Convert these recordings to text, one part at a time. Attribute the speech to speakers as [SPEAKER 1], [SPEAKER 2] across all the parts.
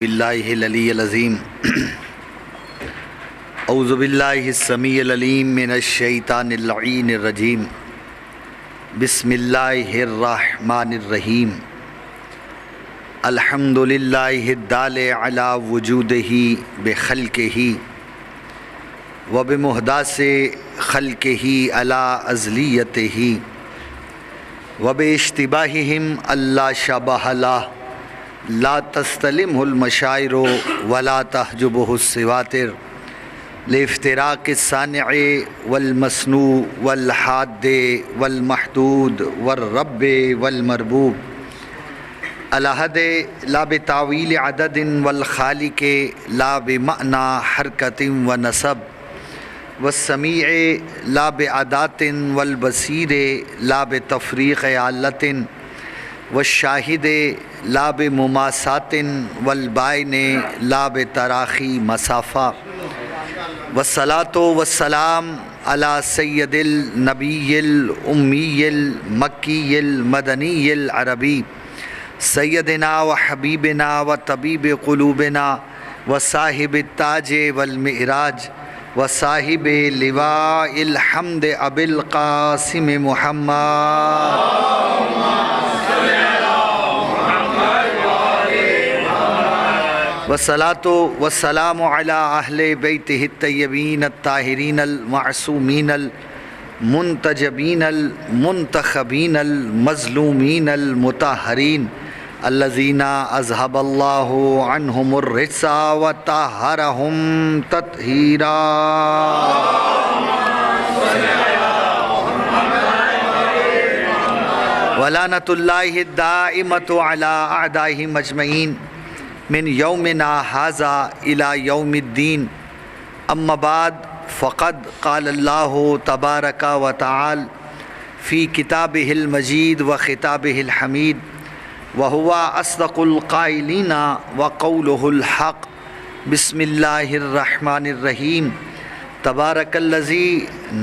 [SPEAKER 1] باللہ العلی العظیم اعوذ باللہ السمیع العلیم من الشیطان اللعین الرجیم بسم اللہ الرحمن الرحیم الحمد للہ الدال علی وجودہ بخلقہ وبمحدث خلقہ علی ازلیتہ وباشتباہہم اللہ شبہ لہ لا تستلمه المشاعر ولا تحجبه السواتر لافتراق الصانع والمصنوع والحاد والمحدود والرب والمربوب الاحد لا بتاویل عدد والخالق لا بمعنى حرکت ونسب والسمیع لا بعدات والبصیر لا بتفریق علت والشاہد لا بمماسات والبائن لا بتراخی مسافہ والصلاة والسلام علی سید النبی الامی المکی المدنی العربی سیدنا و حبیبنا و طبیب قلوبنا و صاحب التاج والمعراج و صاحب لواء الحمد ابی القاسم محمد والصلاة والسلام علی اہل بیتہ الطیبین الطاہرین المعصومین المنتجبین المنتخبین المظلومین المطہرین الذین اذہب اللہ عنہم الرجس وطہرہم تطہیرا ولعنۃ اللہ الدائمۃ علی اعدائہم اجمعین من یومنا ھذا الی یوم الدین اما بعد فقد قال اللہ تبارک و تعالی فی کتابہ المجید و خطابہ الحمید وہو اصدق القائلین وقولہ الحق بسم اللہ الرحمن الرحیم تبارک الذی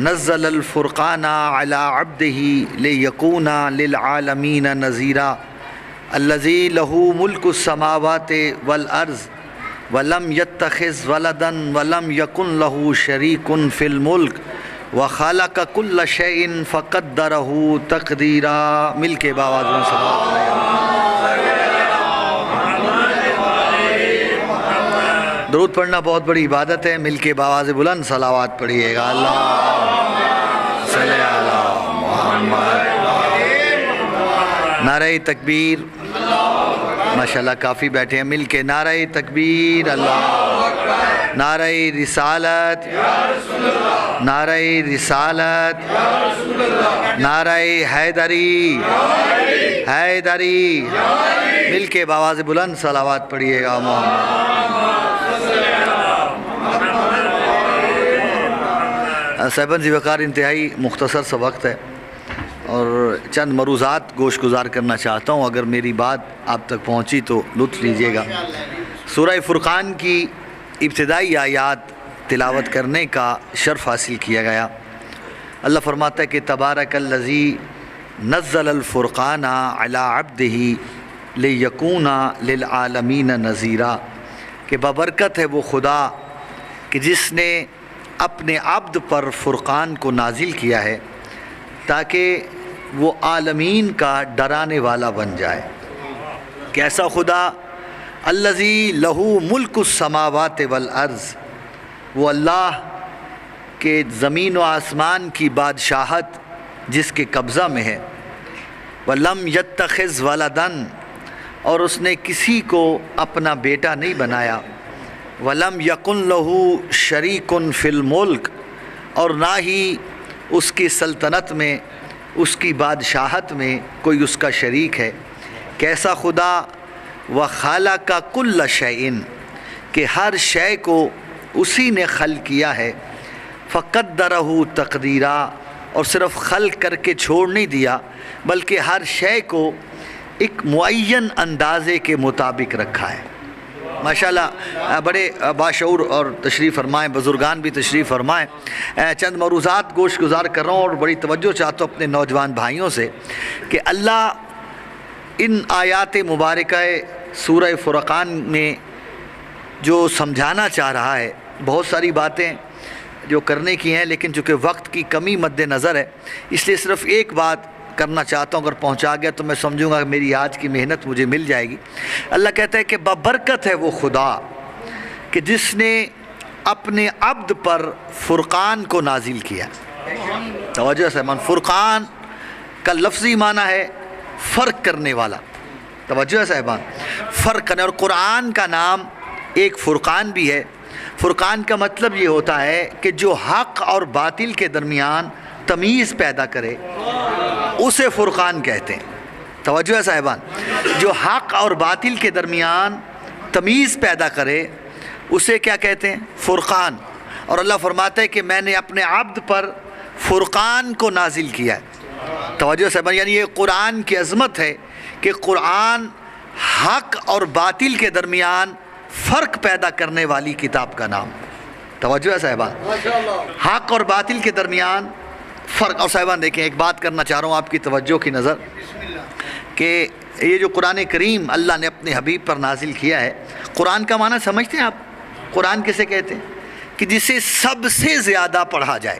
[SPEAKER 1] نزل الفرقان علی عبدہ لیکون للعالمین نذیرا الذی لہ ملک السماوات والارض ولم یتخذ ولدا ولم یکن لہ شریک فی الملک وخلق کل شیء فقدرہ تقدیرا۔ مل کے باواز میں درود پڑھنا بہت بڑی عبادت ہے، مل کے باواز بلند صلوات پڑھیے گا۔ اللہ صلی علی محمد۔ نعرہ تکبیر، ماشاءاللہ کافی بیٹھے ہیں، مل کے نعرہ تکبیر، اللہ، نعرہ رسالت، نعرہ رسالت، نعرہ حیدری، حیدری، مل کے باواز بلند صلوات پڑھیے گا۔ صاحبان ذی وقار انتہائی مختصر سا وقت ہے اور چند مروزات گوش گزار کرنا چاہتا ہوں، اگر میری بات آپ تک پہنچی تو لطف لیجیے گا۔ سورہ فرقان کی ابتدائی آیات تلاوت کرنے کا شرف حاصل کیا گیا۔ اللہ فرماتا ہے کہ تبارک الذی نزل الفرقان علی عبدہ لیکون للعالمین نذیرا، کہ بابرکت ہے وہ خدا کہ جس نے اپنے عبد پر فرقان کو نازل کیا ہے تاکہ وہ عالمین کا ڈرانے والا بن جائے۔ کیسا خدا؟ الذی لہ ملک السماوات والارض، وہ اللہ کے زمین و آسمان کی بادشاہت جس کے قبضہ میں ہے۔ ولم یتخذ ولدا، اور اس نے کسی کو اپنا بیٹا نہیں بنایا۔ ولم یکن لہ شریک فی الملک، اور نہ ہی اس کی سلطنت میں، اس کی بادشاہت میں کوئی اس کا شریک ہے۔ کیسا خدا؟ وخلق کل شیء، کہ ہر شے کو اسی نے خلق کیا ہے۔ فقدرہ تقدیرا، اور صرف خلق کر کے چھوڑ نہیں دیا بلکہ ہر شے کو ایک معین اندازے کے مطابق رکھا ہے۔ ماشاءاللہ بڑے باشعور اور تشریف فرمائیں، بزرگان بھی تشریف فرمائیں۔ چند مروزات گوش گزار کر رہا ہوں اور بڑی توجہ چاہتا ہوں اپنے نوجوان بھائیوں سے کہ اللہ ان آیات مبارکہ سورہ فرقان میں جو سمجھانا چاہ رہا ہے، بہت ساری باتیں جو کرنے کی ہیں، لیکن چونکہ وقت کی کمی مد نظر ہے اس لیے صرف ایک بات کرنا چاہتا ہوں. اگر پہنچا گیا تو میں سمجھوں گا کہ میری آج کی محنت مجھے مل جائے گی. اللہ کہتا ہے کہ ببرکت ہے وہ خدا کہ جس نے اپنے عبد پر فرقان کو نازل کیا. توجہ سہمان، فرقان کا لفظی معنی ہے فرق کرنے والا. توجہ صاحبان، فرق کرنے، اور قرآن کا نام ایک فرقان بھی ہے. فرقان کا مطلب یہ ہوتا ہے کہ جو حق اور باطل کے درمیان تمیز پیدا کرے اسے فرقان کہتے ہیں. توجہ صاحبان، جو حق اور باطل کے درمیان تمیز پیدا کرے اسے کیا کہتے ہیں؟ فرقان. اور اللہ فرماتا ہے کہ میں نے اپنے عبد پر فرقان کو نازل کیا ہے. توجہ صاحبان، یعنی یہ قرآن کی عظمت ہے کہ قرآن حق اور باطل کے درمیان فرق پیدا کرنے والی کتاب کا نام. توجہ ہے صاحبان، حق اور باطل کے درمیان فرق. اور صاحبان دیکھیں، ایک بات کرنا چاہ رہا ہوں آپ کی توجہ کی نظر کہ یہ جو قرآن کریم اللہ نے اپنے حبیب پر نازل کیا ہے، قرآن کا معنی سمجھتے ہیں آپ؟ قرآن کسے کہتے ہیں؟ کہ جسے سب سے زیادہ پڑھا جائے.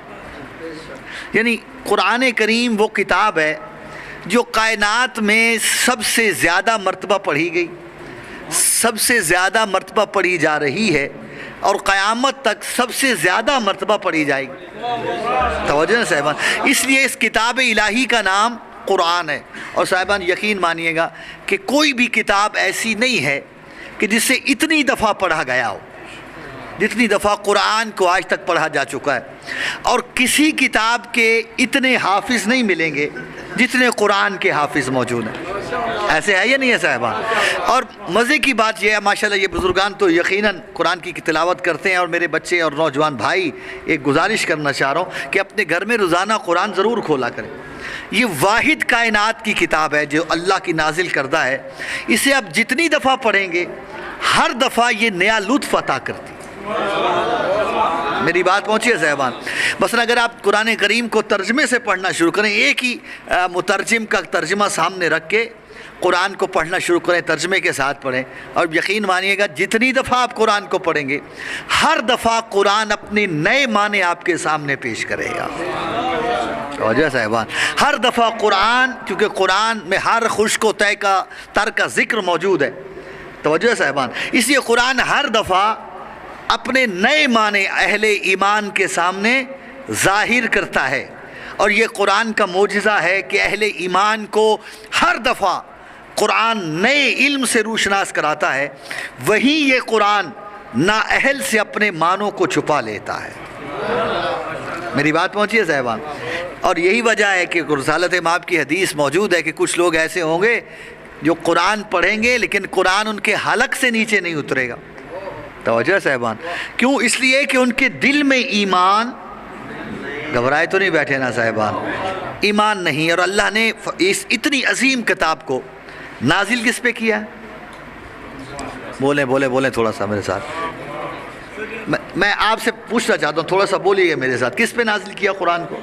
[SPEAKER 1] یعنی قرآن کریم وہ کتاب ہے جو کائنات میں سب سے زیادہ مرتبہ پڑھی گئی، سب سے زیادہ مرتبہ پڑھی جا رہی ہے، اور قیامت تک سب سے زیادہ مرتبہ پڑھی جائے گی. توجہ ہے صاحبان، اس لیے اس کتاب الہی کا نام قرآن ہے. اور صاحبان یقین مانیے گا کہ کوئی بھی کتاب ایسی نہیں ہے کہ جسے اتنی دفعہ پڑھا گیا ہو جتنی دفعہ قرآن کو آج تک پڑھا جا چکا ہے. اور کسی کتاب کے اتنے حافظ نہیں ملیں گے جتنے قرآن کے حافظ موجود ہیں. ایسے ہے یا نہیں ہے صاحبان؟ اور مزے کی بات یہ ہے، ماشاءاللہ یہ بزرگان تو یقیناً قرآن کی تلاوت کرتے ہیں. اور میرے بچے اور نوجوان بھائی، ایک گزارش کرنا چاہ رہا ہوں کہ اپنے گھر میں روزانہ قرآن ضرور کھولا کریں. یہ واحد کائنات کی کتاب ہے جو اللہ کی نازل کردہ ہے. اسے آپ جتنی دفعہ پڑھیں گے ہر دفعہ یہ نیا لطف عطا کرتی. میری بات پہنچی ہے صاحبان؟ مثلا اگر آپ قرآن کریم کو ترجمے سے پڑھنا شروع کریں، ایک ہی مترجم کا ترجمہ سامنے رکھ کے قرآن کو پڑھنا شروع کریں، ترجمے کے ساتھ پڑھیں، اور یقین مانیے گا جتنی دفعہ آپ قرآن کو پڑھیں گے ہر دفعہ قرآن اپنے نئے معنی آپ کے سامنے پیش کرے گا. توجہ صاحبان، ہر دفعہ قرآن، کیونکہ قرآن میں ہر خشک و تر کا ذکر موجود ہے. توجہ صاحبان، اس لیے قرآن ہر دفعہ اپنے نئے معنی اہل ایمان کے سامنے ظاہر کرتا ہے. اور یہ قرآن کا معجزہ ہے کہ اہل ایمان کو ہر دفعہ قرآن نئے علم سے روشناس کراتا ہے. وہیں یہ قرآن نااہل سے اپنے معنوں کو چھپا لیتا ہے. میری بات پہنچی ہے صاحبان؟ اور یہی وجہ ہے کہ رسالت مآب کی حدیث موجود ہے کہ کچھ لوگ ایسے ہوں گے جو قرآن پڑھیں گے لیکن قرآن ان کے حلق سے نیچے نہیں اترے گا. توجہ صاحبان، کیوں؟ اس لیے کہ ان کے دل میں ایمان، گھبرائے تو نہیں بیٹھے نا صاحبان، ایمان نہیں. اور اللہ نے اس اتنی عظیم کتاب کو نازل کس پہ کیا؟ بولیں تھوڑا سا میرے ساتھ. میں آپ سے پوچھنا چاہتا ہوں، تھوڑا سا بولیے گا میرے ساتھ، کس پہ نازل کیا قرآن کو؟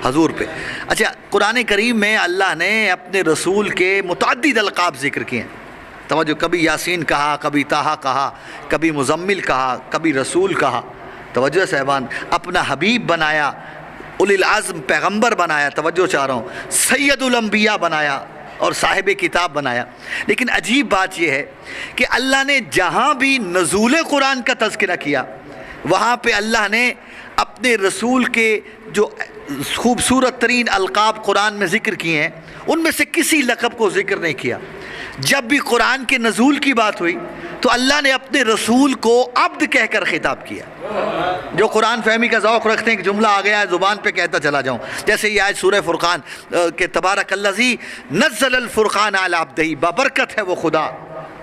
[SPEAKER 1] حضور پہ. اچھا، قرآن کریم میں اللہ نے اپنے رسول کے متعدد القاب ذکر کیے ہیں. توجہ، کبھی یاسین کہا، کبھی طٰہٰ کہا، کبھی مزمل کہا، کبھی رسول کہا. توجہ صاحبان، اپنا حبیب بنایا، اولی العزم پیغمبر بنایا. توجہ چاہ رہا ہوں، سید الانبیاء بنایا اور صاحب کتاب بنایا. لیکن عجیب بات یہ ہے کہ اللہ نے جہاں بھی نزول قرآن کا تذکرہ کیا وہاں پہ اللہ نے اپنے رسول کے جو خوبصورت ترین القاب قرآن میں ذکر کیے ہیں ان میں سے کسی لقب کو ذکر نہیں کیا. جب بھی قرآن کے نزول کی بات ہوئی تو اللہ نے اپنے رسول کو عبد کہہ کر خطاب کیا. جو قرآن فہمی کا ذوق رکھتے ہیں کہ جملہ آ گیا ہے زبان پہ کہتا چلا جاؤں، جیسے یہ آیت سورہ فرقان کہ تبارک الذی نزل الفرقان علی عبدہ، بابرکت ہے وہ خدا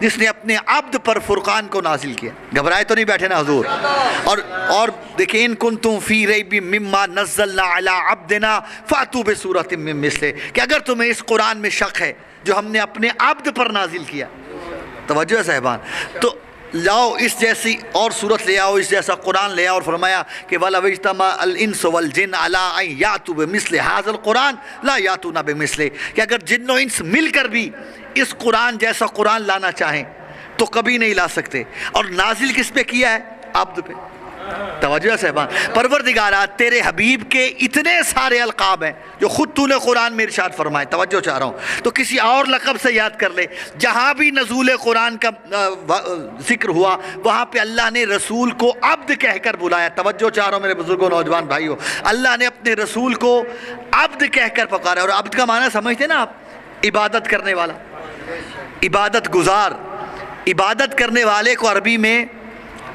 [SPEAKER 1] جس نے اپنے عبد پر فرقان کو نازل کیا. گھبرائے تو نہیں بیٹھے نا حضور؟ اور دیکھیں، ان کنتم فی ریب مما نزلنا علی عبدنا فاتوا بسورۃ من مثلہ، کہ اگر تمہیں اس قرآن میں شک ہے جو ہم نے اپنے عبد پر نازل کیا. توجہ صاحبان، تو لاؤ اس جیسی اور صورت لے آؤ، اس جیسا قرآن لے آؤ. اور فرمایا کہ وَلَوْ اجْتَمَعَ الْإِنسُ وَالْجِنُّ عَلَىٰ أَن يَأْتُوا بِمِثْلِ هَٰذَا الْقُرْآنِ لَا يَأْتُونَ بِمِثْلِهِ، کہ اگر جن و انس مل کر بھی اس قرآن جیسا قرآن لانا چاہیں تو کبھی نہیں لا سکتے. اور نازل کس پہ کیا ہے؟ عبد پہ. توجہ صاحبان. پروردگارا تیرے حبیب کے اتنے سارے القاب ہیں جو خود تو نے قرآن میں ارشاد فرمائے. توجہ چاہ رہا ہوں تو کسی اور لقب سے یاد کر لے. جہاں بھی نزول قرآن کا ذکر ہوا وہاں پہ اللہ نے رسول کو عبد کہہ کر بلایا. توجہ چاہ رہا ہوں میرے بزرگوں نوجوان بھائیوں, اللہ نے اپنے رسول کو عبد کہہ کر پکارا. اور عبد کا معنی سمجھتے نا آپ؟ عبادت کرنے والا, عبادت گزار. عبادت کرنے والے کو عربی میں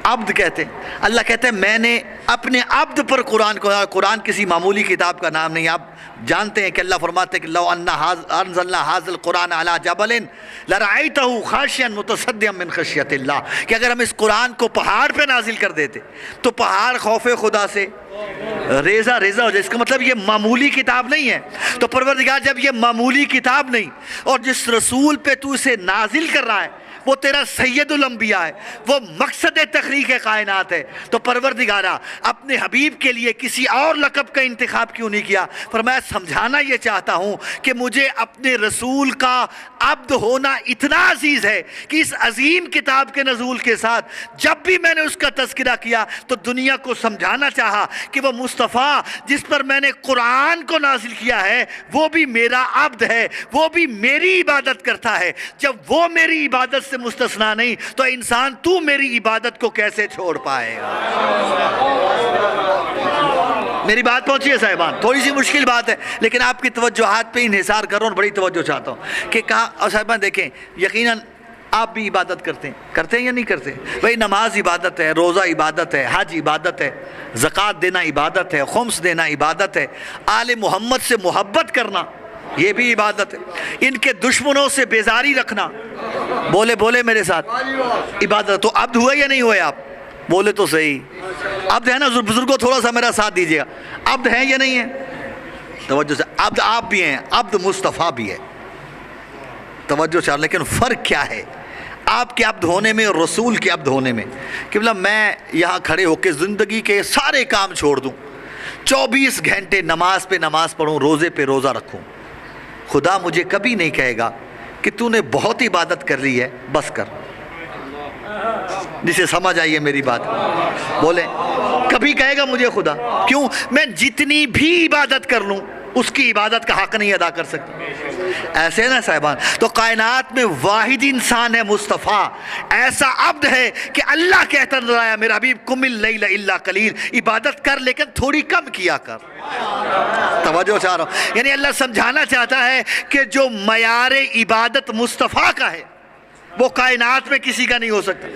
[SPEAKER 1] عبد کہتے ہیں. اللہ کہتے ہیں میں نے اپنے عبد پر قرآن کو. قرآن کسی معمولی کتاب کا نام نہیں. آپ جانتے ہیں کہ اللہ فرماتے ہیں کہ لو انزلنا ھذا القرآن علی جبل لرأیتہ خاشعا متصدعا من خشیۃ اللہ, کہ اگر ہم اس قرآن کو پہاڑ پہ نازل کر دیتے تو پہاڑ خوف خدا سے ریزہ ریزہ ہو جائے. اس کا مطلب یہ معمولی کتاب نہیں ہے. تو پروردگار جب یہ معمولی کتاب نہیں اور جس رسول پہ تو اسے نازل کر رہا ہے وہ تیرا سید الانبیاء ہے, وہ مقصد تخلیق کائنات ہے, تو پروردگارا اپنے حبیب کے لیے کسی اور لقب کا انتخاب کیوں نہیں کیا؟ فرمایا سمجھانا یہ چاہتا ہوں کہ مجھے اپنے رسول کا عبد ہونا اتنا عزیز ہے کہ اس عظیم کتاب کے نزول کے ساتھ جب بھی میں نے اس کا تذکرہ کیا تو دنیا کو سمجھانا چاہا کہ وہ مصطفیٰ جس پر میں نے قرآن کو نازل کیا ہے وہ بھی میرا عبد ہے, وہ بھی میری عبادت کرتا ہے. جب وہ میری عبادت سے مستثنا نہیں تو انسان تو میری عبادت کو کیسے چھوڑ پائے گا؟ میری بات پہنچی ہے صاحبان؟ تھوڑی سی مشکل بات ہے لیکن آپ کی توجہات پہ انحصار کر رہا ہوں, بڑی توجہ چاہتا ہوں کہ کہا. اور صاحبان دیکھیں یقیناً آپ بھی عبادت کرتے ہیں یا نہیں کرتے؟ بھائی نماز عبادت ہے, روزہ عبادت ہے, حج عبادت ہے, زکوٰۃ دینا عبادت ہے, خمس دینا عبادت ہے, آل محمد سے محبت کرنا یہ بھی عبادت ہے, ان کے دشمنوں سے بیزاری رکھنا, بولے میرے ساتھ, عبادت. تو عبد ہوئے یا نہیں ہوئے آپ؟ بولے تو صحیح. عبد ہے نا بزرگوں؟ تھوڑا سا میرا ساتھ دیجیے گا. عبد ہیں یا نہیں ہیں؟ توجہ سے. عبد آپ بھی ہیں, عبد مصطفیٰ بھی ہے. توجہ سے. لیکن فرق کیا ہے آپ کے عبد ہونے میں اور رسول کے عبد ہونے میں؟ کہ مطلب میں یہاں کھڑے ہو کے زندگی کے سارے کام چھوڑ دوں, 24 گھنٹے نماز پہ نماز پڑھوں, روزے پہ روزہ رکھوں, خدا مجھے کبھی نہیں کہے گا کہ تو نے بہت عبادت کر لی ہے بس کر. جسے سمجھ آئیے میری بات بولیں, کبھی کہے گا مجھے خدا؟ کیوں؟ میں جتنی بھی عبادت کر لوں اس کی عبادت کا حق نہیں ادا کر سکتا. ایسے نا صاحبان. تو کائنات میں واحد انسان ہے مصطفیٰ, ایسا عبد ہے کہ اللہ کہتا نظر آیا میرا حبیب قم اللیل الا قلیل, عبادت کر لیکن تھوڑی کم کیا کر. توجہ چاہ رہا ہوں, یعنی اللہ سمجھانا چاہتا ہے کہ جو معیار عبادت مصطفیٰ کا ہے وہ کائنات میں کسی کا نہیں ہو سکتا.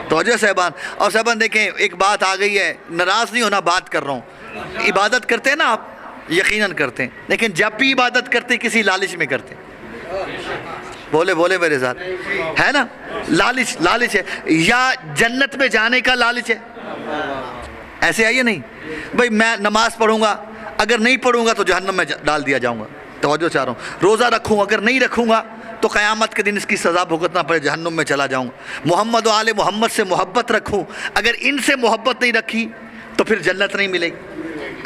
[SPEAKER 1] توجہ صاحبان. اور صاحبان دیکھیں ایک بات آ گئی ہے, ناراض نہیں ہونا, بات کر رہا ہوں. عبادت کرتے ہیں نا آپ؟ یقیناً کرتے ہیں, لیکن جب بھی عبادت کرتے کسی لالچ میں کرتے. بولے میرے ساتھ, ہے نا؟ لالچ ہے, یا جنت میں جانے کا لالچ ہے. ایسے آئیے نہیں بھائی میں نماز پڑھوں گا, اگر نہیں پڑھوں گا تو جہنم میں ڈال دیا جاؤں گا. توجہ چاہ رہا ہوں. روزہ رکھوں, اگر نہیں رکھوں گا تو قیامت کے دن اس کی سزا بھگتنا پڑے, جہنم میں چلا جاؤں. محمد و آل محمد سے محبت رکھوں, اگر ان سے محبت نہیں رکھی تو پھر جنت نہیں ملے گی.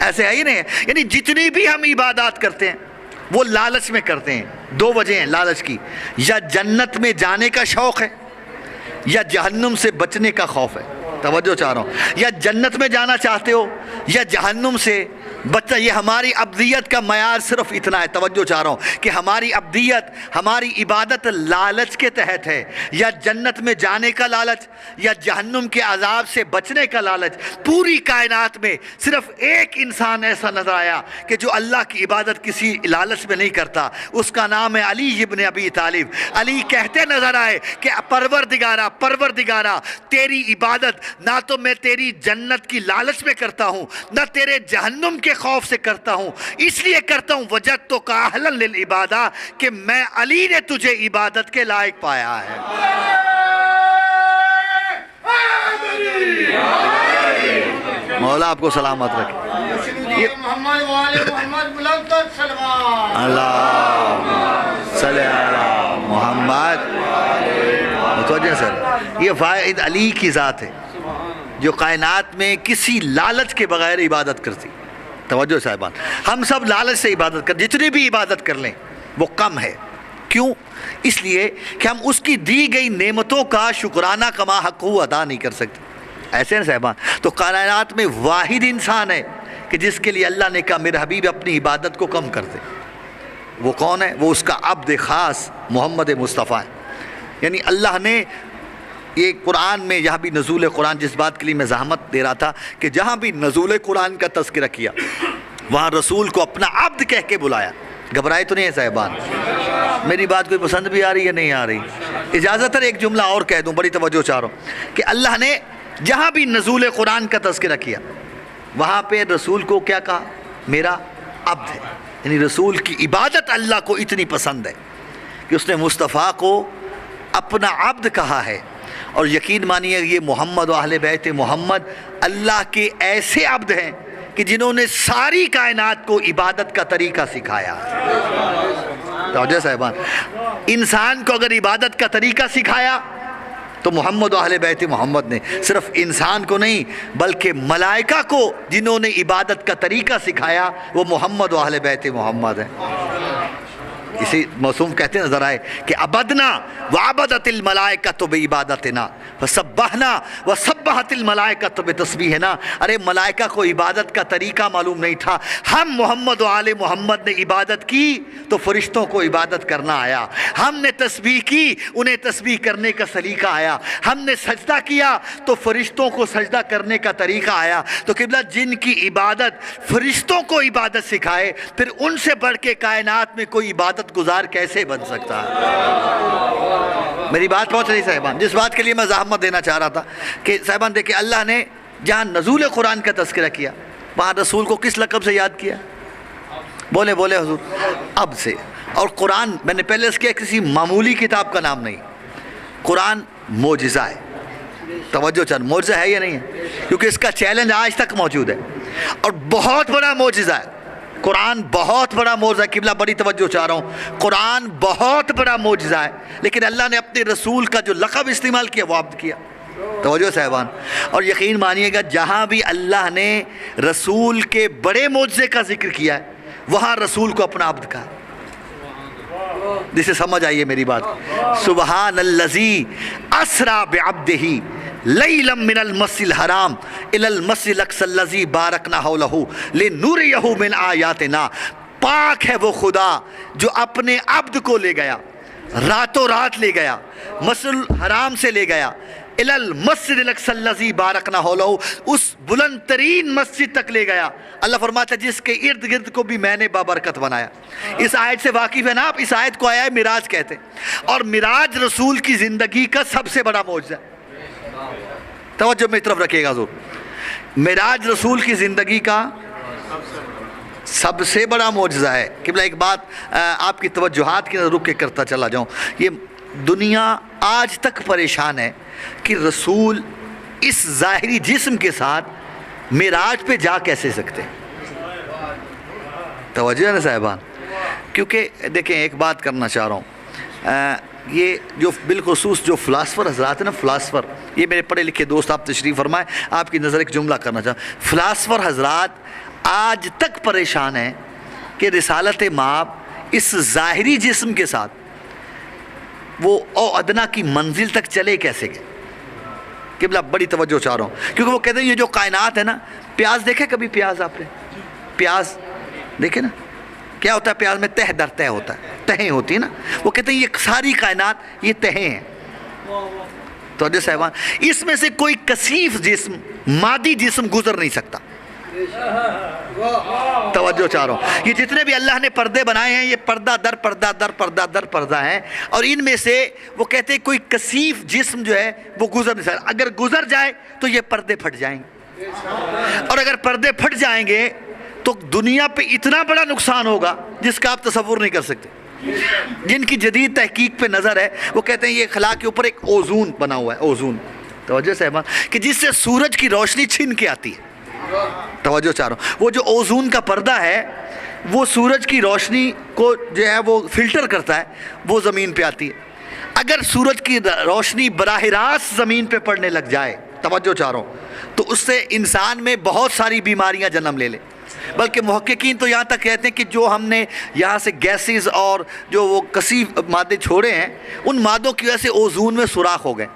[SPEAKER 1] ایسے ہے ہی نہیں. یعنی جتنی بھی ہم عبادات کرتے ہیں وہ لالچ میں کرتے ہیں. 2 وجہ ہیں لالچ کی, یا جنت میں جانے کا شوق ہے یا جہنم سے بچنے کا خوف ہے. توجہ چاہ رہا ہوں. یا جنت میں جانا چاہتے ہو یا جہنم سے بچہ. یہ ہماری ابدیت کا معیار صرف اتنا ہے. توجہ چاہ رہا ہوں کہ ہماری ابدیت, ہماری عبادت لالچ کے تحت ہے, یا جنت میں جانے کا لالچ یا جہنم کے عذاب سے بچنے کا لالچ. پوری کائنات میں صرف ایک انسان ایسا نظر آیا کہ جو اللہ کی عبادت کسی لالچ میں نہیں کرتا, اس کا نام ہے علی ابن ابی طالب. علی کہتے نظر آئے کہ پروردگارا تیری عبادت نہ تو میں تیری جنت کی لالچ میں کرتا ہوں نہ تیرے جہنم کے خوف سے کرتا ہوں, اس لیے کرتا ہوں وجدتک اہلا للعبادہ, کہ میں علی نے تجھے عبادت کے لائق پایا ہے. مولا آپ کو سلامت رکھے. اللہ صلی علی محمد. متوجہ سر, یہ فائد علی کی ذات ہے جو کائنات میں کسی لالچ کے بغیر عبادت کرتی. توجہ صاحبان, ہم سب لالچ سے عبادت کر, جتنی بھی عبادت کر لیں وہ کم ہے. کیوں؟ اس لیے کہ ہم اس کی دی گئی نعمتوں کا شکرانہ کما حق ہو ادا نہیں کر سکتے. ایسے ہیں صاحبان. تو کائنات میں واحد انسان ہے کہ جس کے لیے اللہ نے کہا میرے حبیب اپنی عبادت کو کم کر دے. وہ کون ہے؟ وہ اس کا عبد خاص محمد مصطفیٰ ہے. یعنی اللہ نے یہ قرآن میں یہاں بھی نزول قرآن، جس بات کے لیے میں زحمت دے رہا تھا کہ جہاں بھی نزول قرآن کا تذکرہ کیا وہاں رسول کو اپنا عبد کہہ کے بلایا. گھبرائے تو نہیں ہے صاحبان؟ میری بات کوئی پسند بھی آ رہی ہے نہیں آ رہی؟ اجازت ہے ایک جملہ اور کہہ دوں، بڑی توجہ چاہ رہا ہوں کہ اللہ نے جہاں بھی نزول قرآن کا تذکرہ کیا وہاں پہ رسول کو کیا کہا؟ میرا عبد ہے. یعنی رسول کی عبادت اللہ کو اتنی پسند ہے کہ اس نے مصطفیٰ کو اپنا عبد کہا ہے. اور یقین مانیے یہ محمد و اہل بیت محمد اللہ کے ایسے عبد ہیں کہ جنہوں نے ساری کائنات کو عبادت کا طریقہ سکھایا. توجہ صاحبان، انسان کو اگر عبادت کا طریقہ سکھایا تو محمد و اہل بیت محمد نے صرف انسان کو نہیں بلکہ ملائکہ کو جنہوں نے عبادت کا طریقہ سکھایا وہ محمد و اہل بیت محمد ہیں. اسی موسوم کہتے ہیں نظر آئے کہ عبدنا وعبدت الملائکۃ بعبادتنا فسبحنا وسبحت الملائکۃ بتسبیحنا. ارے ملائکہ کو عبادت کا طریقہ معلوم نہیں تھا، ہم محمد و آل محمد نے عبادت کی تو فرشتوں کو عبادت کرنا آیا. ہم نے تسبیح کی انہیں تسبیح کرنے کا سلیقہ آیا. ہم نے سجدہ کیا تو فرشتوں کو سجدہ کرنے کا طریقہ آیا. تو قبلہ جن کی عبادت فرشتوں کو عبادت سکھائے پھر ان سے بڑھ کے کائنات میں کوئی عبادت گزار کیسے بن سکتا ہے؟ میری بات پہنچ رہی صاحبان؟ جس بات کے لیے میں زحمت دینا چاہ رہا تھا کہ صاحبان دیکھیں اللہ نے جہاں نزول قرآن کا تذکرہ کیا وہاں رسول کو کس لقب سے یاد کیا؟ بولے بولے حضور، عبد سے. اور قرآن میں نے پہلے اس کیا کسی معمولی کتاب کا نام نہیں، قرآن معجزہ ہے. توجہ چاند، معجزہ ہے یا نہیں ہے؟ کیونکہ اس کا چیلنج آج تک موجود ہے اور بہت بڑا معجزہ ہے. قرآن بہت بڑا معجزہ ہے. قبلہ بڑی توجہ چاہ رہا ہوں، قرآن بہت بڑا معجزہ ہے لیکن اللہ نے اپنے رسول کا جو لقب استعمال کیا وہ عبد کیا. توجہ صاحبان. اور یقین مانیے گا جہاں بھی اللہ نے رسول کے بڑے معجزے کا ذکر کیا ہے وہاں رسول کو اپنا عبد کہا. جسے سمجھ آئیے میری بات. سبحان الذی اسریٰ بعبدہ لیلا من المسجد الحرام الی المسجد الاقصی الذی بارکنا حولہ لنریہ من آیاتنا. پاک ہے وہ خدا جو اپنے عبد کو لے گیا، راتوں رات لے گیا، مسجد الحرام سے لے گیا الی المسجد الاقصی الذی بارکنا حولہ، اس بلند ترین مسجد تک لے گیا. اللہ فرماتا ہے جس کے ارد گرد کو بھی میں نے بابرکت بنایا. اس آیت سے واقف ہے نا آپ؟ اس آیت کو آیا ہے معراج کہتے ہیں اور معراج رسول کی زندگی کا سب سے بڑا معجزہ ہے. توجہ میری طرف رکھیے گا حضور، معراج رسول کی زندگی کا سب سے بڑا معجزہ ہے. قبلہ ایک بات آپ کی توجہات کی نظر رک کے کرتا چلا جاؤں، یہ دنیا آج تک پریشان ہے کہ رسول اس ظاہری جسم کے ساتھ معراج پہ جا کیسے سکتے ہیں. توجہ ہے نا صاحبان؟ کیونکہ دیکھیں ایک بات کرنا چاہ رہا ہوں، یہ جو بالخصوص جو فلاسفر حضرات ہیں نا، فلاسفر، یہ میرے پڑھے لکھے دوست آپ تشریف فرمائیں، آپ کی نظر ایک جملہ کرنا چاہوں. فلاسفر حضرات آج تک پریشان ہیں کہ رسالت مآب اس ظاہری جسم کے ساتھ وہ او ادنا کی منزل تک چلے کیسے گئے. قبلہ بڑی توجہ چاہ رہا ہوں کیونکہ وہ کہتے ہیں یہ جو کائنات ہے نا، پیاز دیکھے کبھی؟ پیاز آپ نے پیاز دیکھے نا؟ کیا ہوتا ہے پیاز میں؟ تہ در تہ ہوتا ہے، تہیں ہوتی ہیں نا. وہ کہتے ہیں یہ ساری کائنات یہ تہیں ہیں. توجہ صاحبان، اس میں سے کوئی کثیف جسم، مادی جسم گزر نہیں سکتا. توجہ چاہ رہا ہوں، یہ جتنے بھی اللہ نے پردے بنائے ہیں یہ پردہ در پردہ در پردہ در پردہ ہیں اور ان میں سے وہ کہتے ہیں کوئی کثیف جسم جو ہے وہ گزر نہیں سکتا. اگر گزر جائے تو یہ پردے پھٹ جائیں گے اور اگر پردے پھٹ جائیں گے تو دنیا پہ اتنا بڑا نقصان ہوگا جس کا آپ تصور نہیں کر سکتے. جن کی جدید تحقیق پہ نظر ہے وہ کہتے ہیں یہ خلا کے اوپر ایک اوزون بنا ہوا ہے، اوزون. توجہ صاحبان، کہ جس سے سورج کی روشنی چھن کے آتی ہے. توجہ چاہ رہا ہوں، وہ جو اوزون کا پردہ ہے وہ سورج کی روشنی کو جو ہے وہ فلٹر کرتا ہے، وہ زمین پہ آتی ہے. اگر سورج کی روشنی براہ راست زمین پہ پڑنے لگ جائے، توجہ چاہ رہا ہوں، تو اس سے انسان میں بہت ساری بیماریاں جنم لے لیں. بلکہ محققین تو یہاں تک کہتے ہیں کہ جو ہم نے یہاں سے گیسز اور جو وہ کثیف مادے چھوڑے ہیں ان مادوں کی وجہ سے اوزون میں سوراخ ہو گئے،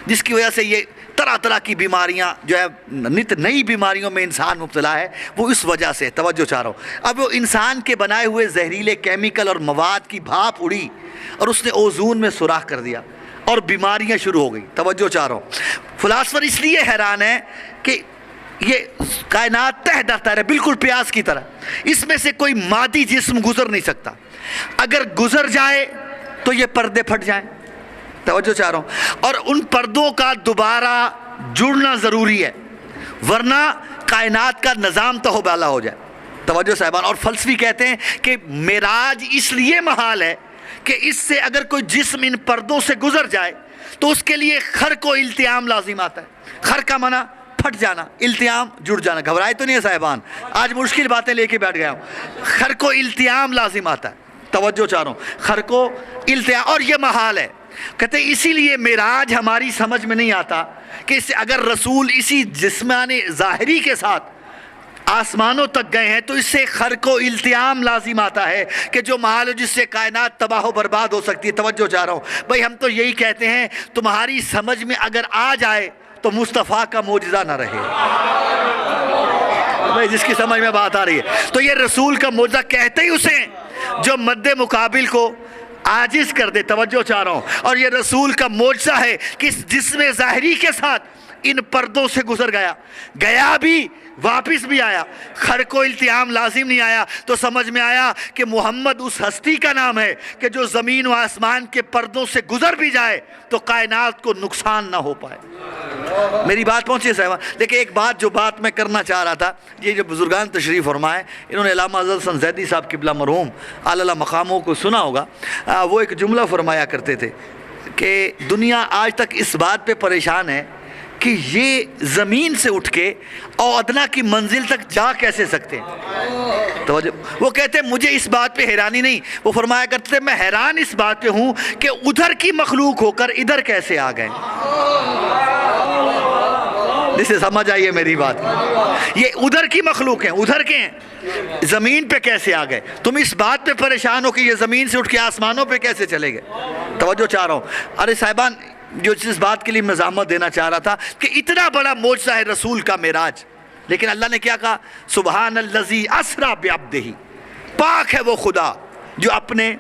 [SPEAKER 1] جس کی وجہ سے یہ طرح طرح کی بیماریاں جو ہے نت نئی بیماریوں میں انسان مبتلا ہے، وہ اس وجہ سے توجہ چاہ رہا ہوں۔ اب وہ انسان کے بنائے ہوئے زہریلے کیمیکل اور مواد کی بھاپ اڑی اور اس نے اوزون میں سوراخ کر دیا اور بیماریاں شروع ہو گئی۔ توجہ چاہ رہا ہوں۔ فلاسفر اس لیے حیران ہے کہ یہ کائنات تہ دفتر ہے بالکل پیاز کی طرح، اس میں سے کوئی مادی جسم گزر نہیں سکتا، اگر گزر جائے تو یہ پردے پھٹ جائیں۔ توجہ چاہ رہا ہوں۔ اور ان پردوں کا دوبارہ جڑنا ضروری ہے، ورنہ کائنات کا نظام تہوبالا ہو جائے۔ توجہ صاحبان، اور فلسفی کہتے ہیں کہ معراج اس لیے محال ہے کہ اس سے اگر کوئی جسم ان پردوں سے گزر جائے تو اس کے لیے خرق و التیام لازم آتا ہے۔ خرق کا معنی پھٹ جانا، التیام جڑ جانا۔ گھبرائے تو نہیں ہے صاحبان، آج مشکل باتیں لے کے بیٹھ گیا ہوں۔ خرق و التیام لازم آتا ہے۔ توجہ چاہ رہا ہوں، خرق و التیام، اور یہ محال ہے۔ کہتے ہیں اسی لیے معراج ہماری سمجھ میں نہیں آتا کہ اس سے اگر رسول اسی جسمانی ظاہری کے ساتھ آسمانوں تک گئے ہیں تو اس سے خرق و التیام لازم آتا ہے کہ جو محال ہو، جس سے کائنات تباہ و برباد ہو سکتی ہے۔ توجہ چاہ رہا ہوں بھائی، ہم تو یہی کہتے ہیں تمہاری سمجھ میں اگر آ جائے تو مصطفیٰ کا معجزہ نہ رہے۔ بھائی جس کی سمجھ میں بات آ رہی ہے تو یہ رسول کا معجزہ کہتے ہی اسے جو مد مقابل کو عاجز کر دے۔ توجہ چاہ رہا ہوں، اور یہ رسول کا معجزہ ہے کہ اس جسم ظاہری کے ساتھ ان پردوں سے گزر گیا بھی واپس بھی آیا، خرق و التیام لازم نہیں آیا۔ تو سمجھ میں آیا کہ محمد اس ہستی کا نام ہے کہ جو زمین و آسمان کے پردوں سے گزر بھی جائے تو کائنات کو نقصان نہ ہو پائے۔ میری بات پہنچی ہے صاحبہ؟ دیکھیں ایک بات جو بات میں کرنا چاہ رہا تھا، یہ جو بزرگان تشریف فرمائے، انہوں نے علامہ افضل حسن زیدی صاحب قبلہ مرحوم اعلیٰ مقاموں کو سنا ہوگا، وہ ایک جملہ فرمایا کرتے تھے کہ دنیا آج تک اس بات پہ پریشان ہے کہ یہ زمین سے اٹھ کے اور ادنا کی منزل تک جا کیسے سکتے ہیں۔ توجہ، وہ کہتے ہیں مجھے اس بات پہ حیرانی نہیں، وہ فرمایا کرتے تھے میں حیران اس بات پہ ہوں کہ ادھر کی مخلوق ہو کر ادھر کیسے آ گئے۔ جسے سمجھ آئیے میری بات، یہ ادھر کی مخلوق ہیں، ادھر کے ہیں، زمین پہ کیسے آ گئے؟ تم اس بات پہ پریشان ہو کہ یہ زمین سے اٹھ کے آسمانوں پہ کیسے چلے گئے۔ توجہ چاہ رہا ہوں۔ ارے صاحبان، جو جس بات کے لیے مزاحمت دینا چاہ رہا تھا کہ اتنا بڑا معجزہ ہے رسول کا معراج، لیکن اللہ نے کیا کہا؟ سبحان الذی اسریٰ بعبدہ، پاک ہے وہ خدا جو اپنے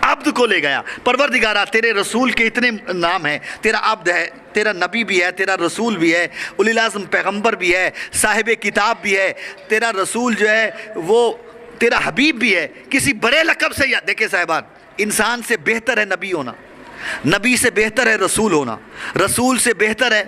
[SPEAKER 1] عبد کو لے گیا۔ پروردگارہ تیرے رسول کے اتنے نام ہیں، تیرا عبد ہے، تیرا نبی بھی ہے، تیرا رسول بھی ہے، اولی العزم پیغمبر بھی ہے، صاحب کتاب بھی ہے، تیرا رسول جو ہے وہ تیرا حبیب بھی ہے۔ کسی بڑے لقب سے یاد دیکھیں صاحبان، انسان سے بہتر ہے نبی ہونا، نبی سے بہتر ہے رسول ہونا، رسول سے بہتر ہے،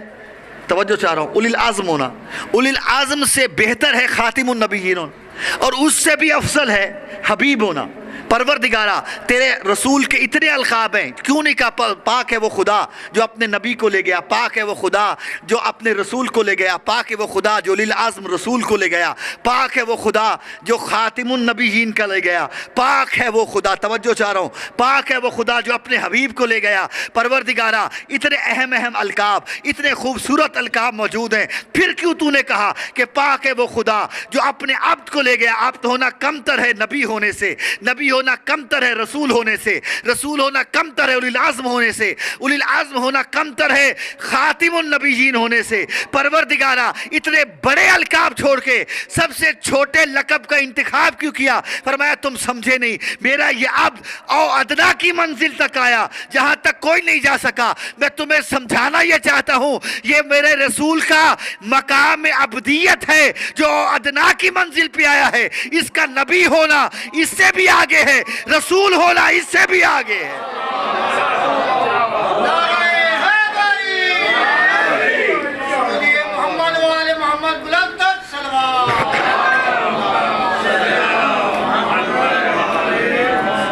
[SPEAKER 1] توجہ چاہ رہا ہوں، اولی العزم ہونا، اولی العزم سے بہتر ہے خاتم النبیین ہونا، اور اس سے بھی افضل ہے حبیب ہونا۔ پروردگارہ تیرے رسول کے اتنے القاب ہیں، کیوں نہیں کہا پاک ہے وہ خدا جو اپنے نبی کو لے گیا، پاک ہے وہ خدا جو اپنے رسول کو لے گیا، پاک ہے وہ خدا جو اولی العزم رسول کو لے گیا، پاک ہے وہ خدا جو خاتم النبیین کا لے گیا، پاک ہے وہ خدا، توجہ چاہ رہا ہوں، پاک ہے وہ خدا جو اپنے حبیب کو لے گیا۔ پروردگارہ اتنے اہم القاب، اتنے خوبصورت القاب موجود ہیں، پھر کیوں تو نے کہا کہ پاک ہے وہ خدا جو اپنے عبد کو لے گیا؟ عبد ہونا کمتر ہے نبی ہونے سے، نبی ہونا کمتر ہے رسول ہونے سے، رسول ہونا کمتر ہے اولی العزم ہونے سے، اولی العزم ہونا کمتر ہے خاتم النبیین ہونے سے۔ پروردگارہ اتنے بڑے القاب چھوڑ کے سب سے چھوٹے لقب کا انتخاب کیوں کیا؟ فرمایا تم سمجھے نہیں، میرا یہ عبد او ادنا کی منزل تک آیا جہاں تک کوئی نہیں جا سکا۔ میں تمہیں سمجھانا یہ چاہتا ہوں، یہ میرے رسول کا مقام عبدیت ہے جو ادنا کی منزل پہ آیا ہے، اس کا نبی ہونا اس سے بھی آگے ہے، رسول ہونا اس سے بھی آگے ہے۔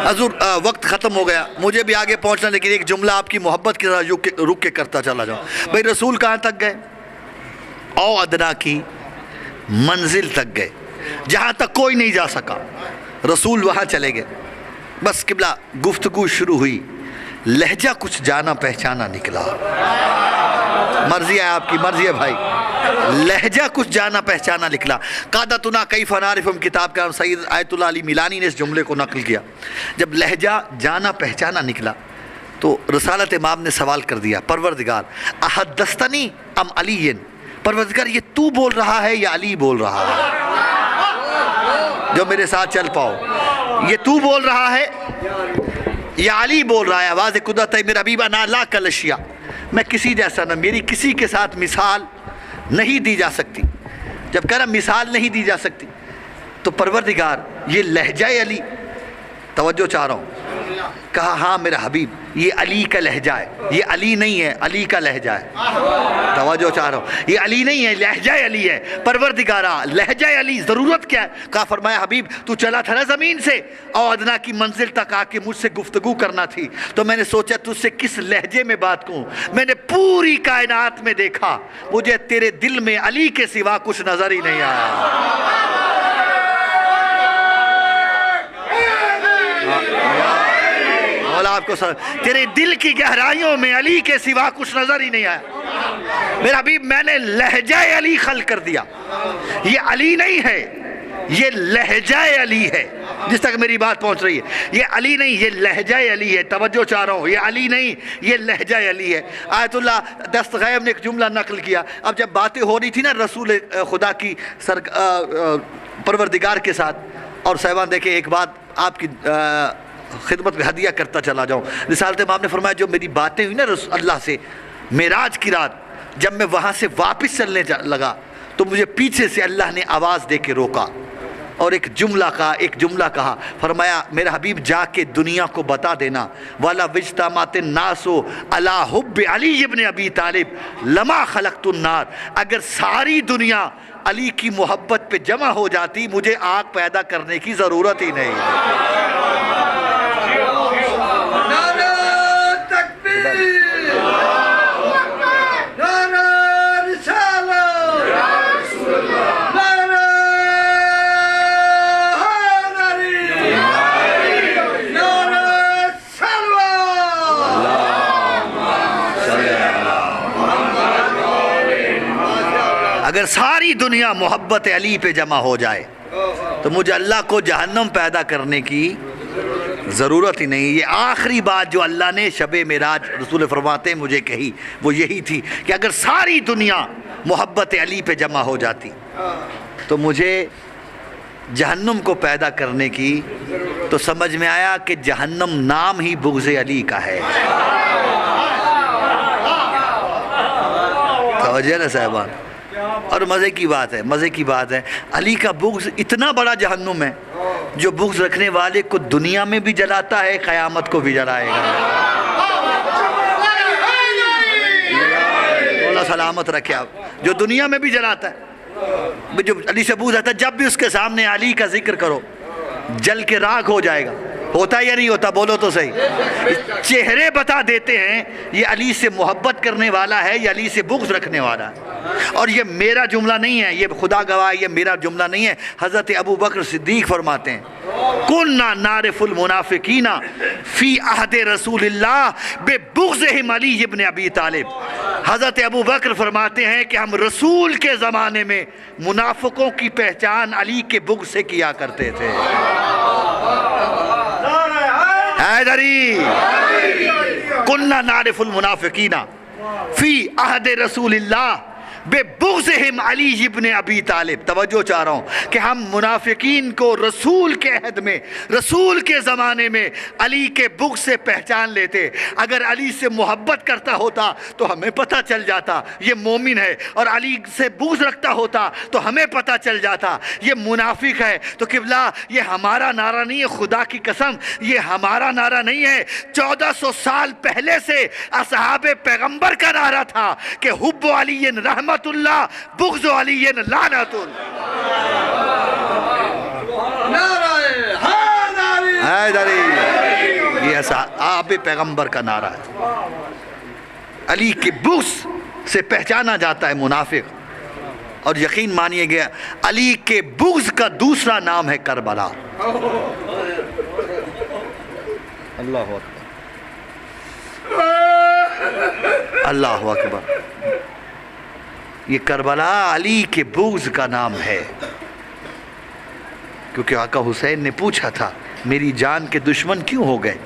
[SPEAKER 1] حضور وقت ختم ہو گیا، مجھے بھی آگے پہنچنا، لیکن ایک جملہ آپ کی محبت کے ساتھ رک کے کرتا چلا جاؤں۔ بھئی رسول کہاں تک گئے؟ او ادنا کی منزل تک گئے جہاں تک کوئی نہیں جا سکا، رسول وہاں چلے گئے۔ بس قبلہ گفتگو شروع ہوئی، لہجہ کچھ جانا پہچانا نکلا۔ مرضی ہے آپ کی، مرضی ہے بھائی. لہجہ کچھ جانا پہچانا نکلا. قادتنا کیف نعرفہم کتاب کا سید آیت اللہ علی میلانی نے اس جملے کو نقل کیا. جب لہجہ جانا پہچانا نکلا تو رسالت امام نے سوال کر دیا، پروردگار احدثتنی ام علی، پروردگار یہ تو بول رہا ہے یا علی بول رہا ہے؟ جو میرے ساتھ چل پاؤ، یہ تو بول رہا ہے یا علی بول رہا ہے؟ آواز قدرت ہے میرا حبیب انا لا کلشیا، میں کسی جیسا نہ، میری کسی کے ساتھ مثال نہیں دی جا سکتی. جب کہہ رہا مثال نہیں دی جا سکتی تو پروردگار یہ لہجہ علی، توجہ چاہ رہا ہوں. کہا ہاں میرا حبیب یہ علی کا لہجہ ہے، یہ علی نہیں ہے، علی کا لہجہ ہے. توجہ چاہ رہا ہوں، یہ علی نہیں ہے، لہجہ علی ہے. پروردگارا لہجہ علی ضرورت کیا ہے؟ کہا فرمایا حبیب تو چلا تھا نا زمین سے اور ادنا کی منزل تک آ کے مجھ سے گفتگو کرنا تھی، تو میں نے سوچا تجھ سے کس لہجے میں بات کروں. میں نے پوری کائنات میں دیکھا، مجھے تیرے دل میں علی کے سوا کچھ نظر ہی نہیں آیا. آپ کو تیرے دل کی گہرائیوں میں علی کے سوا کچھ نظر ہی نہیں آیا. میرا حبیب میں نے لہجہ علی خلق کر دیا. یہ علی نہیں ہے، یہ لہجہ علی ہے. جس تک میری بات پہنچ رہی ہے، یہ علی نہیں، یہ لہجہ علی ہے. توجہ چاہ رہا ہوں، یہ علی نہیں، یہ لہجہ علی ہے. آیت اللہ دستغیب نے ایک جملہ نقل کیا. اب جب باتیں ہو رہی تھی نا رسول خدا کی پروردگار کے ساتھ، اور صاحبان دیکھیں ایک بات آپ کی خدمت میں ہدیہ کرتا چلا جاؤں. رسالت امام نے فرمایا جو میری باتیں ہوئی نا اللہ سے معراج کی رات، جب میں وہاں سے واپس چلنے لگا تو مجھے پیچھے سے اللہ نے آواز دے کے روکا اور ایک جملہ کہا. فرمایا میرا حبیب جا کے دنیا کو بتا دینا والا وجتمعت الناس علی حب علی ابن ابی طالب لما خلقت النار، اگر ساری دنیا علی کی محبت پہ جمع ہو جاتی مجھے آگ پیدا کرنے کی ضرورت ہی نہیں. اگر ساری دنیا محبت علی پہ جمع ہو جائے تو مجھے اللہ کو جہنم پیدا کرنے کی ضرورت ہی نہیں. یہ آخری بات جو اللہ نے شب معراج رسول فرماتے ہیں مجھے کہی وہ یہی تھی کہ اگر ساری دنیا محبت علی پہ جمع ہو جاتی تو مجھے جہنم کو پیدا کرنے کی. تو سمجھ میں آیا کہ جہنم نام ہی بغض علی کا ہے. توجہ نا صاحبان. اور مزے کی بات ہے علی کا بغض اتنا بڑا جہنم ہے جو بغض رکھنے والے کو دنیا میں بھی جلاتا ہے، قیامت کو بھی جلائے گا. اللہ سلامت رکھے. آپ جو دنیا میں بھی جلاتا ہے، جو علی سے بغض رہتا ہے، جب بھی اس کے سامنے علی کا ذکر کرو جل کے راکھ ہو جائے گا. ہوتا یا نہیں ہوتا؟ بولو تو صحیح. چہرے بتا دیتے ہیں یہ علی سے محبت کرنے والا ہے یا علی سے بغض رکھنے والا ہے. اور یہ میرا جملہ نہیں ہے، یہ خدا گواہ یہ میرا جملہ نہیں ہے. حضرت ابو بکر صدیق فرماتے ہیں کُنَّا نَعْرِفُ الْمُنَافِقِينَ فِي عَهْدِ رسول اللہ بِبُغْضِهِمْ علی ابن ابی طالب. حضرت ابو بکر فرماتے ہیں کہ ہم رسول کے زمانے میں منافقوں کی پہچان علی کے بغض سے کیا کرتے تھے. حیدری کُنَّا نَعْرِفُ الْمُنَافِقِينَ فِي عَهْدِ رسول اللہ بِبُغْضِهِمْ علی ابن ابی طالب. توجہ چاہ رہا ہوں کہ ہم منافقین کو رسول کے عہد میں، رسول کے زمانے میں علی کے بغض سے پہچان لیتے. اگر علی سے محبت کرتا ہوتا تو ہمیں پتہ چل جاتا یہ مومن ہے، اور علی سے بغض رکھتا ہوتا تو ہمیں پتہ چل جاتا یہ منافق ہے. تو قبلہ یہ ہمارا نعرہ نہیں ہے، خدا کی قسم یہ ہمارا نعرہ نہیں ہے. 1400 سال پہلے سے اصحاب پیغمبر کا نعرہ تھا کہ حب علی رحمت اللہ بغض علی لعنت. یہ اصحاب پیغمبر کا نعرہ ہے. علی کے بغض سے پہچانا جاتا ہے منافق. اور یقین مانیے گیا علی کے بغض کا دوسرا نام ہے کربلا. اللہ اکبر، اللہ اکبر. یہ کربلا علی کے بغض کا نام ہے، کیونکہ آقا حسین نے پوچھا تھا میری جان کے دشمن کیوں ہو گئے،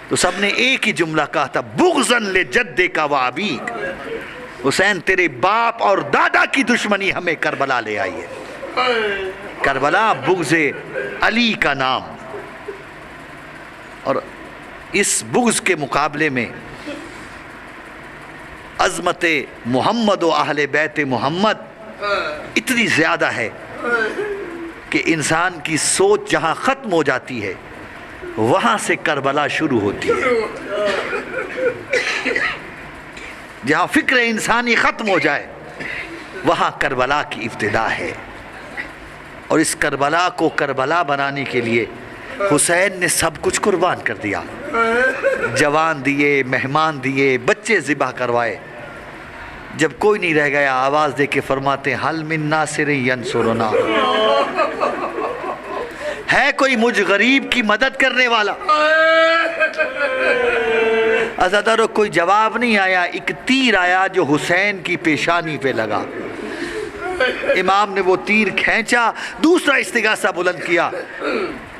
[SPEAKER 1] تو سب نے ایک ہی جملہ کہا تھا بغضاً لجدک و ابیک، حسین تیرے باپ اور دادا کی دشمنی ہمیں کربلا لے آئی ہے۔ کربلا بغض علی کا نام، اور اس بغض کے مقابلے میں عظمت محمد و اہل بیت محمد اتنی زیادہ ہے کہ انسان کی سوچ جہاں ختم ہو جاتی ہے وہاں سے کربلا شروع ہوتی ہے۔ جہاں فکر انسانی ختم ہو جائے وہاں کربلا کی ابتدا ہے، اور اس کربلا کو کربلا بنانے کے لیے حسین نے سب کچھ قربان کر دیا، جوان دیے، مہمان دیے، بچے ذبح کروائے۔ جب کوئی نہیں رہ گیا آواز دے کے فرماتے حل من ناصر ینصرنا، ہے کوئی مجھ غریب کی مدد کرنے والا؟ عزادارو کوئی جواب نہیں آیا، ایک تیر آیا جو حسین کی پیشانی پہ لگا، امام نے وہ تیر کھینچا، دوسرا استغاثہ بلند کیا،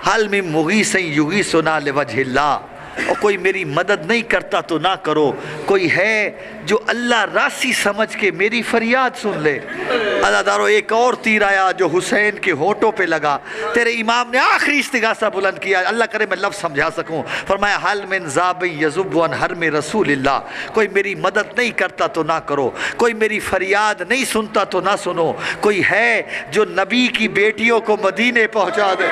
[SPEAKER 1] حل من مغیث یغیثنا لوجہ اللہ، اور کوئی میری مدد نہیں کرتا تو نہ کرو، کوئی ہے جو اللہ راسی سمجھ کے میری فریاد سن لے۔ عزادارو ایک اور تیر آیا جو حسین کے ہونٹوں پہ لگا، تیرے امام نے آخری استغاثہ بلند کیا، اللہ کرے میں لفظ سمجھا سکوں، فرمایا حل من ذاب یذب عن حرم رسول اللہ، کوئی میری مدد نہیں کرتا تو نہ کرو، کوئی میری فریاد نہیں سنتا تو نہ سنو، کوئی ہے جو نبی کی بیٹیوں کو مدینے پہنچا دے۔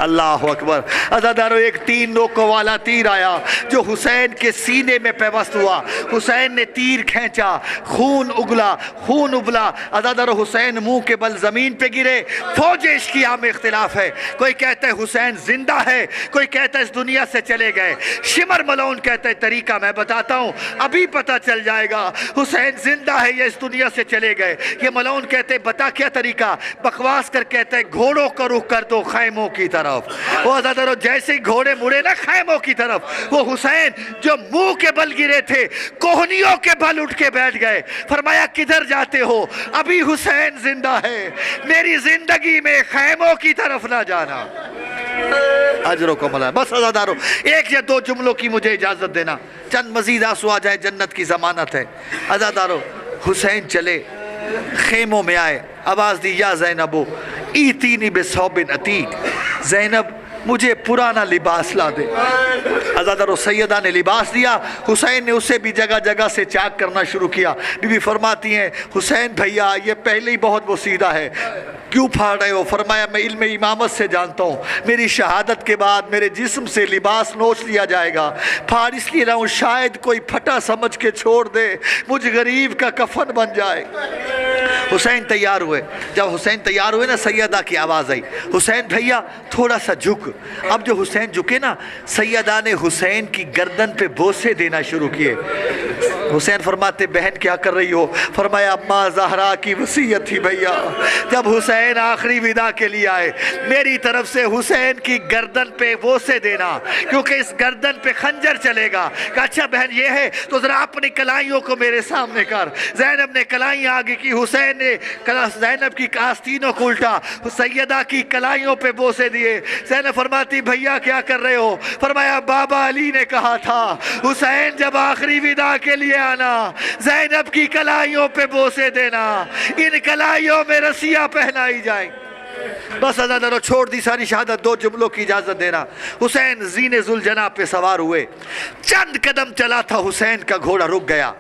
[SPEAKER 1] اللہ اکبر۔ عزادارو ایک 3 نوکوں والا تیر آیا جو حسین کے سینے میں پیوست ہوا، حسین نے تیر کھینچا، خون اگلا، خون ابلا، عزادارو حسین منہ کے بل زمین پہ گرے۔ فوج اشقیاء میں اختلاف ہے، کوئی کہتا ہے حسین زندہ ہے، کوئی کہتا ہے اس دنیا سے چلے گئے، شمر ملون کہتا ہے طریقہ میں بتاتا ہوں ابھی پتہ چل جائے گا حسین زندہ ہے یا اس دنیا سے چلے گئے۔ یہ ملون کہتے ہیں بتا کیا طریقہ، بکواس کر کہتا ہے گھوڑوں کا رخ کر دو خیموں کی طرف۔ وہ عزادارو جیسے ہی گھوڑے مڑے نا خیموں کی طرف، وہ حسین جو منہ کے بل گرے تھے کوہنیوں کے بل اٹھ کے بیٹھ گئے، فرمایا کدھر جاتے ہو، ابھی حسین زندہ ہے، میری زندگی میں خیموں کی طرف نہ جانا۔ اجروں کو ملا۔ بس عزادارو ایک یا 2 جملوں کی مجھے اجازت دینا، چند مزید آنسو آ جائے، جنت کی ضمانت ہے۔ عزادارو حسین چلے، خیموں میں آئے، آواز دی یا زینبو ایتینی بثوب عتیق، زینب مجھے پرانا لباس لا دے۔ عزادارو سیدہ نے لباس دیا، حسین نے اسے بھی جگہ جگہ سے چاک کرنا شروع کیا۔ بی بی فرماتی ہیں حسین بھیا یہ پہلے ہی بہت بوسیدہ ہے، کیوں پھاڑ رہے ہو؟ فرمایا میں علم امامت سے جانتا ہوں میری شہادت کے بعد میرے جسم سے لباس نوچ لیا جائے گا، پھاڑ اس لیے رہا ہوں شاید کوئی پھٹا سمجھ کے چھوڑ دے، مجھ غریب کا کفن بن جائے۔ حسین تیار ہوئے، جب حسین تیار ہوئے نا سیدہ کی آواز آئی حسین بھیا تھوڑا سا جھک۔ اب جو حسین جھکے نا سیدہ نے حسین کی گردن پہ بوسے دینا شروع کیے۔ حسین فرماتے بہن کیا کر رہی ہو؟ فرمایا اماں زہرا کی وصیت تھی بھیا، جب حسین آخری ودا کے لیے آئے میری طرف سے حسین کی گردن پہ بوسے دینا، کیونکہ اس گردن پہ خنجر چلے گا۔ کہا اچھا بہن یہ ہے تو ذرا اپنی کلائیوں کو میرے سامنے کر۔ زینب نے کلائیاں آگے کی، حسین نے زینب کی آستینوں کو الٹا، سیدہ کی کلائیوں پہ بوسے دیے۔ زینب فرماتی بھیا کیا کر رہے ہو؟ فرمایا بابا علی نے کہا تھا حسین جب آخری ودا کے لیے آنا زینب کی کلائیوں پہ بوسے دینا، ان کلائیوں میں رسیاں پہنائی جائیں۔ بس عزادارو چھوڑ دی ساری شہادت، 2 جملوں کی اجازت دینا۔ حسین زین ذوالجناح پہ سوار ہوئے، چند قدم چلا تھا حسین کا گھوڑا رک گیا۔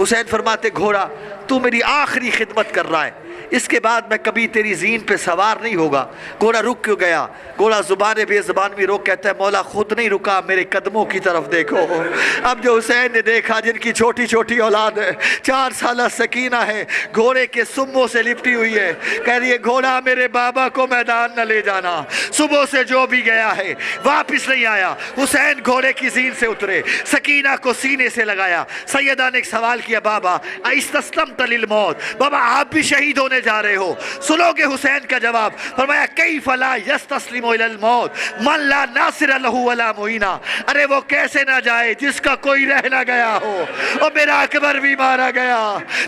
[SPEAKER 1] حسین فرماتے گھوڑا تو میری آخری خدمت کر رہا ہے، اس کے بعد میں کبھی تیری زین پہ سوار نہیں ہوگا۔ گھوڑا رک کیوں گیا؟ گھوڑا زبان بے زبان بھی روک کہتا ہے مولا خود نہیں رکا، میرے قدموں کی طرف دیکھو۔ اب جو حسین نے دیکھا جن کی چھوٹی چھوٹی اولاد ہے، 4 سالہ سکینہ ہے، گھوڑے کے سموں سے لپٹی ہوئی ہے، کہہ رہی ہے گھوڑا میرے بابا کو میدان نہ لے جانا، صبح سے جو بھی گیا ہے واپس نہیں آیا۔ حسین گھوڑے کی زین سے اترے، سکینہ کو سینے سے لگایا۔ سیدہ نے ایک سوال کیا بابا استسلمت للموت، بابا آپ بھی شہید ہونے کرنے جا رہے ہو؟ سنو گے حسین کا جواب، فرمایا کیف لا یستسلم الی الموت من لا ناصر لہ ولا معین، ارے وہ کیسے نہ جائے جس کا کوئی رہ نہ گیا ہو۔ اور میرا اکبر بھی مارا گیا،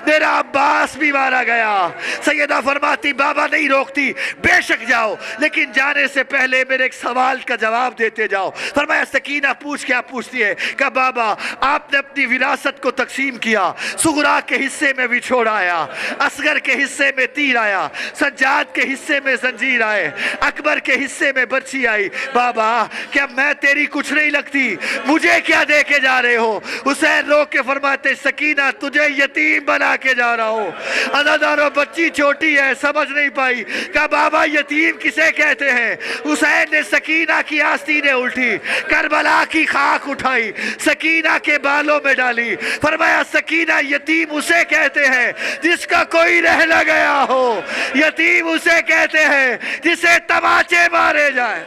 [SPEAKER 1] میرا عباس بھی مارا گیا۔ سیدہ فرماتی بابا نہیں روکتی، بے شک جاؤ، لیکن جانے سے پہلے میرے ایک سوال کا جواب دیتے جاؤ۔ فرمایا سکینہ پوچھ، کیا پوچھتی ہے؟ کہ بابا آپ نے اپنی وراثت کو تقسیم کیا، صغرا کے حصے میں بچھوڑ آیا، اصغر کے حصے میں تیر آیا، سجاد کے حصے میں زنجیر آئے، اکبر کے حصے میں برچی آئی، بابا کیا میں تیری کچھ نہیں لگتی؟ مجھے کیا دے کے جا رہے ہو؟ حسین رو کے فرماتے سکینہ تجھے یتیم بنا کے جا رہا ہوں۔ عزادارو بچی چھوٹی ہے، سمجھ نہیں پائی، کہا بابا یتیم کسے کہتے ہیں؟ حسین نے سکینہ کی آستینیں الٹی، کربلا کی خاک اٹھائی، سکینہ کے بالوں میں ڈالی، فرمایا سکینہ یتیم اسے کہتے ہیں جس کا کوئی رہ نہ گیا ہو، یتیم اسے کہتے ہیں جسے تماچے مارے جائیں۔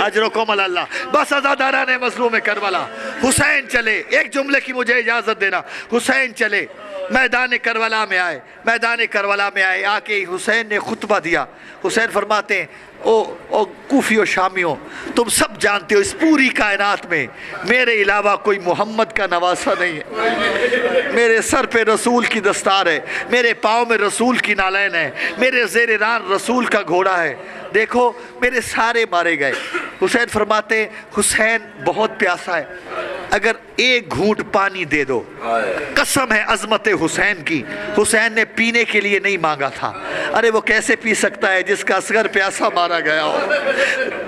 [SPEAKER 1] اجرکم اللہ۔ بس عزاداران مظلوم کربلا، حسین چلے، ایک جملے کی مجھے اجازت دینا، حسین چلے میدان کربلا میں آئے، میدان کربلا میں آئے، آ کے حسین نے خطبہ دیا۔ حسین فرماتے ہیں او کوفیوں شامیوں، تم سب جانتے ہو اس پوری کائنات میں میرے علاوہ کوئی محمد کا نواسہ نہیں ہے، میرے سر پہ رسول کی دستار ہے، میرے پاؤں میں رسول کی نالین ہے، میرے زیر ران رسول کا گھوڑا ہے، دیکھو میرے سارے مارے گئے۔ حسین فرماتے حسین بہت پیاسا ہے، اگر ایک گھونٹ پانی دے دو، قسم ہے عظمت حسین کی، حسین نے پینے کے لیے نہیں مانگا تھا۔ ارے وہ کیسے پی سکتا ہے جس کا اصغر پیاسا مارا گیا ہو،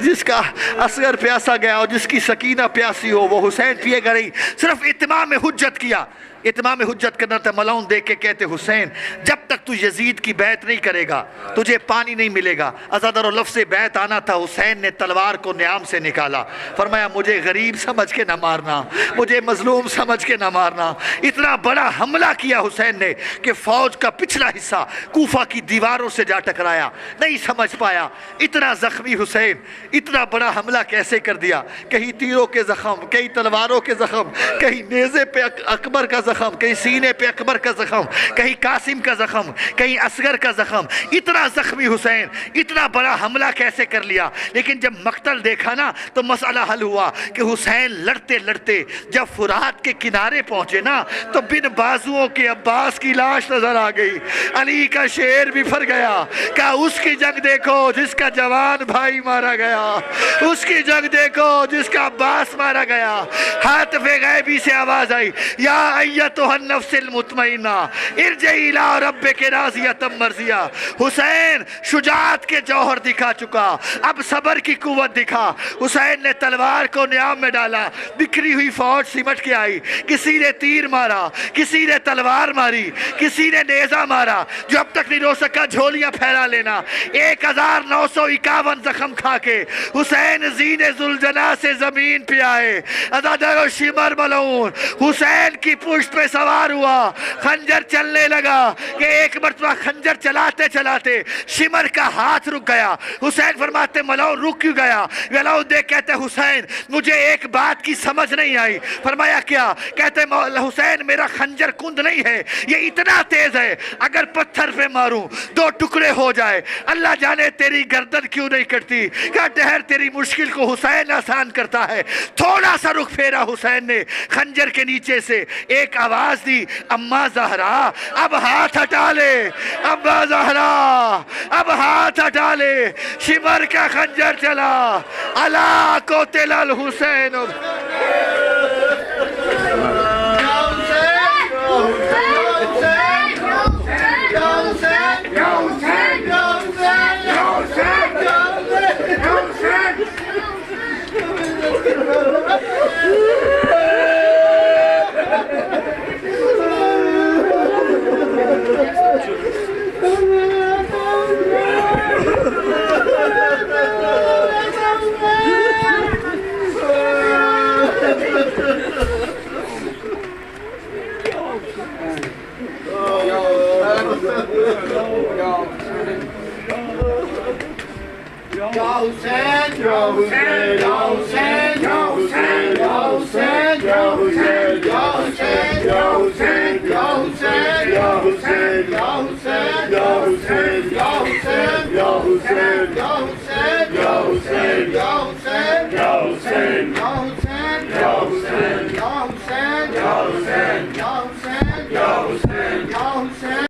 [SPEAKER 1] جس کا اصغر پیاسا گیا ہو، جس کی سکینہ پیاسی ہو، وہ حسین پیے گا نہیں۔ صرف اتمام حجت کیا، اتمام حجت کرنا تھا۔ ملعون دیکھ کے کہتے حسین جب تک تو یزید کی بیعت نہیں کرے گا تجھے پانی نہیں ملے گا۔ عزادارو لفظ بیعت آنا تھا، حسین نے تلوار کو نیام سے نکالا، فرمایا مجھے غریب سمجھ کے نہ مارنا، مجھے مظلوم سمجھ کے نہ مارنا۔ اتنا بڑا حملہ کیا حسین نے کہ فوج کا پچھلا حصہ کوفہ کی دیواروں سے جا ٹکرایا، نہیں سمجھ پایا۔ اتنا زخمی حسین اتنا بڑا حملہ کیسے کر دیا؟ کہیں تیروں کے زخم، کہیں تلواروں کے زخم، کہیں نیزے پہ اکبر کا زخم، کہیں سینے پہ اکبر کا زخم، کہیں قاسم کا زخم، کہیں اصغر کا زخم۔ اتنا زخمی حسین اتنا بڑا حملہ کیسے کر لیا؟ لیکن جب مقتل دیکھا نا تو مسئلہ حل ہوا کہ حسین لڑتے لڑتے جب فرات کے کنارے پہنچے نا تو بن بازوؤں کے عباس کی لاش نظر آ گئی۔ علی کا شعر بھی پھر گیا، کہا اس کی جنگ دیکھو جس کا جوان بھائی مارا گیا، اس کی جنگ دیکھو جس کا عباس مارا گیا۔ حاطف غیبی سے آواز آئی، یا ایتھا النفس المطمئنہ ارجعی الی ربک راضیۃ مرضیہ۔ حسین شجاعت کے جوہر دکھا چکا، اب صبر کی قوت دکھا۔ حسین نے تلوار کو نیام میں ڈالا، بکھری ہوئی فوج سمٹ کے آئی، کسی نے تیر مارا، کسی نے تلوار ماری، کسی نے نیزہ مارا، جو اب تک نہیں رو سکا جھولیاں پھیلا لینا۔ 1951 زخم کھا کے حسین زین ذوالجناح سے زمین پہ آئے۔ عزادارو شمر ملعون حسین کی پشت پہ سوار ہوا، خنجر چلنے لگا کہ ایک مرتبہ خنجر چلاتے چلاتے شمر کا ہاتھ رک گیا۔ حسین فرماتے ملعون رک کیوں گیا؟ ملعون دیکھ کہتے حسین مجھے ایک بات کی سمجھ نہیں آئی۔ فرمایا کیا؟ کہتے حسین میرا خنجر کند نہیں ہے، یہ اتنا تیز ہے اگر پتھر پہ ماروں 2 ٹکڑے ہو جائے۔ اللہ جانے تیری گردن کیوں نہیں کٹتی؟ کہا ٹھہر تیری مشکل کو حسین آسان کرتا ہے۔ تھوڑا سا رخ پھیرا حسین نے، خنجر کے نیچے سے ایک آواز دی، اماں زہرا اب ہاتھ ہٹا لے، اماں زہرا اب ہاتھ ہٹا لے۔ شمر کا خنجر چلا، الا قتل الحسین۔
[SPEAKER 2] Ya Hussein, Ya Hüseyin